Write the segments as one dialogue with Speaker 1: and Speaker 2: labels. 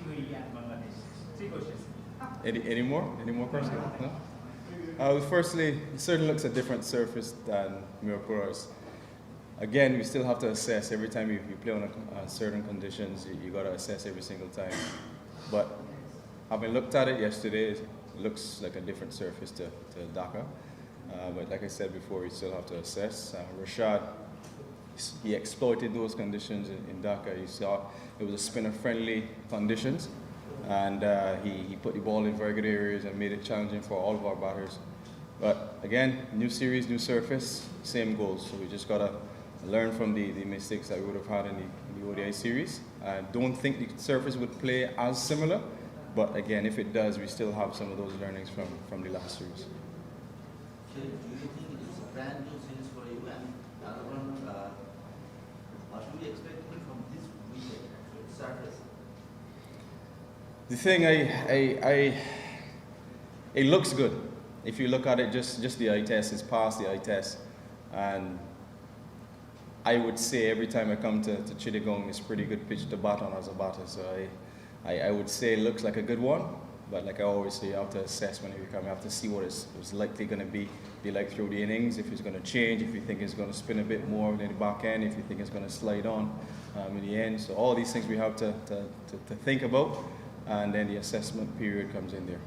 Speaker 1: UAE and Bangladesh? Three questions.
Speaker 2: Any more? Any more questions? No? Firstly, it certainly looks a different surface than Mirapuras. Again, we still have to assess every time you play on certain conditions. You got to assess every single time. But having looked at it yesterday, it looks like a different surface to Dhaka. But like I said before, we still have to assess. Rashad, he exploited those conditions in Dhaka. You saw it was a spinner-friendly conditions, and he put the ball in very good areas and made it challenging for all of our batters. But again, new series, new surface, same goals. So we just got to learn from the mistakes that we would have had in the ODI series. I don't think the surface would play as similar, but again, if it does, we still have some of those learnings from the last series.
Speaker 3: So do you think it is a brand new series for you? And another one, what do we expect from this weekend surface?
Speaker 2: The thing, it looks good. If you look at it, just the eye test, it's past the eye test, and I would say every time I come to Chittagong, it's a pretty good pitch to bat on as a batter. So I would say it looks like a good one, but like I always say, you have to assess when you come. You have to see what it's likely going to be like through the innings, if it's going to change, if you think it's going to spin a bit more in the back end, if you think it's going to slide on in the end. So all these things we have to think about, and then the assessment period comes in there.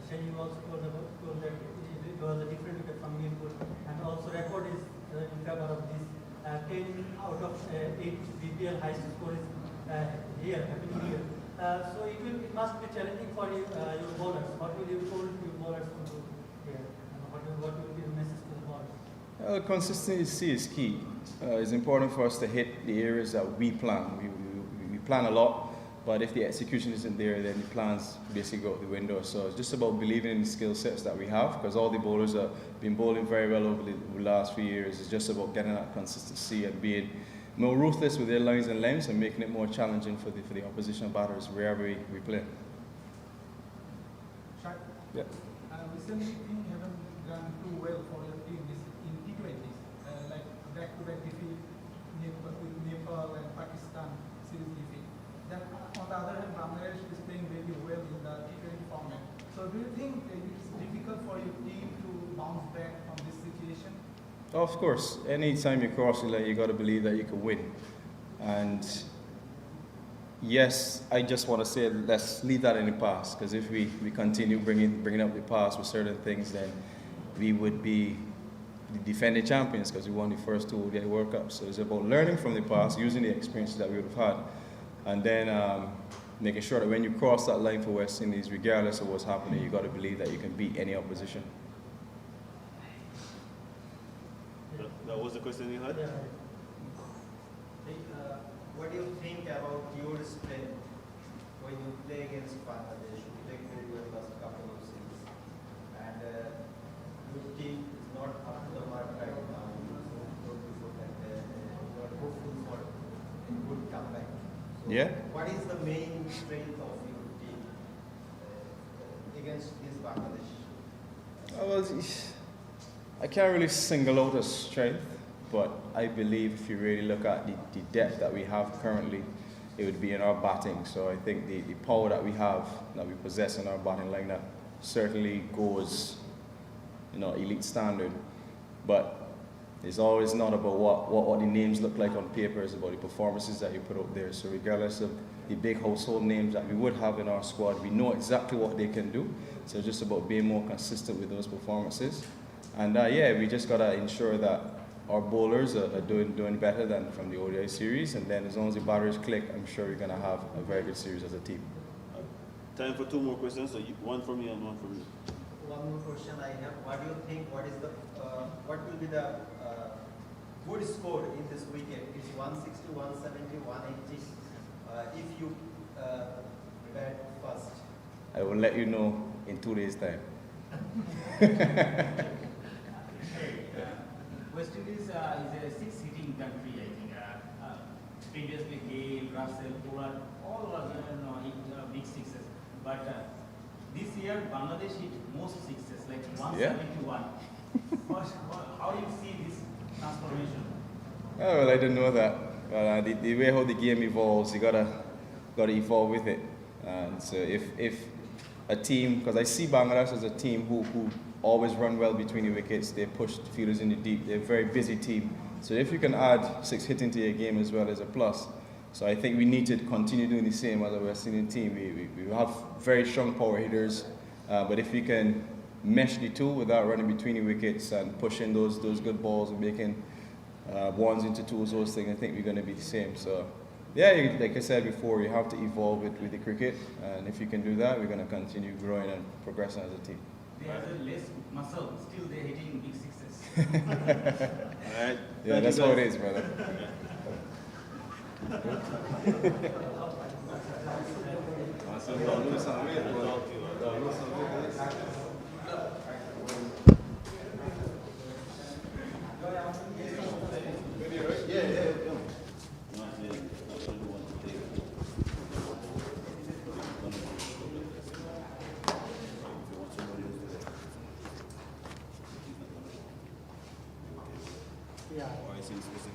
Speaker 4: Shane, you also told that it was a different wicket from Mirpur, and also record is in favor of this 10 out of 8 BPL high scores here, happening here. So it must be challenging for you, your bowlers. What will you told your bowlers to do here? And what will be the message to the bowlers?
Speaker 2: Consistency is key. It's important for us to hit the areas that we plan. We plan a lot, but if the execution isn't there, then the plans basically go out the window. So it's just about believing in the skill sets that we have, because all the bowlers have been bowling very well over the last few years. It's just about getting that consistency and being more ruthless with their lines and lengths and making it more challenging for the opposition batters wherever we play.
Speaker 5: Shaq,
Speaker 2: Yeah.
Speaker 5: recently things haven't gone too well for your team in T20s, like back-to-back defeat with Nepal and Pakistan series defeat. Then on the other hand, Bangladesh is playing very well in the T20 format. So do you think it's difficult for your team to bounce back from this situation?
Speaker 2: Of course, anytime you cross the line, you got to believe that you can win. And yes, I just want to say let's leave that in the past, because if we continue bringing up the past with certain things, then we would be the defending champions, because we won the first two ODI World Cups. So it's about learning from the past, using the experiences that we would have had, and then making sure that when you cross that line for West Indies, regardless of what's happening, you got to believe that you can beat any opposition.
Speaker 6: That was the question you had?
Speaker 4: Yeah.
Speaker 7: What do you think about your strength when you play against Bangladesh? You played very well last couple of seasons, and your team is not up to the mark right now. You are hopeful for a good comeback. So
Speaker 2: Yeah.
Speaker 7: what is the main strength of your team against this Bangladesh?
Speaker 2: Well, I can't really single out a strength, but I believe if you really look at the depth that we have currently, it would be in our batting. So I think the power that we have, that we possess in our batting lineup, certainly goes, elite standard. But it's always not about what the names look like on paper, it's about the performances that you put out there. So regardless of the big household names that we would have in our squad, we know exactly what they can do. So it's just about being more consistent with those performances. And we just got to ensure that our bowlers are doing better than from the ODI series, and then as long as the batters click, I'm sure we're going to have a very good series as a team.
Speaker 6: Time for two more questions, so one from you and one from you.
Speaker 7: One more question I have. What do you think? What will be the good score in this weekend? It's 160, 170, 180. If you bat first,
Speaker 2: I will let you know in 2 days' time.
Speaker 1: West Indies is a six-hitting country, I think. Previously, Gale, Russell, Pollard, all were big sixes. But this year, Bangladesh hit most sixes, like 171. How do you see this transformation?
Speaker 2: Oh, well, I didn't know that. But the way how the game evolves, you gotta got to evolve with it. And so if a team, because I see Bangladesh as a team who always run well between the wickets, they push the fielders in the deep, they're a very busy team. So if you can add 6 hitting to your game as well as a plus. So I think we need to continue doing the same as a West Indian team. We have very strong power hitters, but if we can mesh the two without running between the wickets and pushing those good balls and making ones into twos, those things, I think we're going to be the same. So yeah, like I said before, you have to evolve it with the cricket, and if you can do that, we're going to continue growing and progressing as a team.
Speaker 1: They have a less muscle, still they're hitting big sixes.
Speaker 6: All right.
Speaker 2: Yeah,
Speaker 6: Thank
Speaker 2: that's
Speaker 6: you
Speaker 2: how it
Speaker 6: guys.
Speaker 2: is, brother.
Speaker 4: Yeah,
Speaker 6: Or is it specific?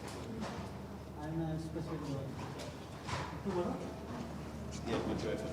Speaker 4: I'm a specific one.
Speaker 6: Yeah, good try for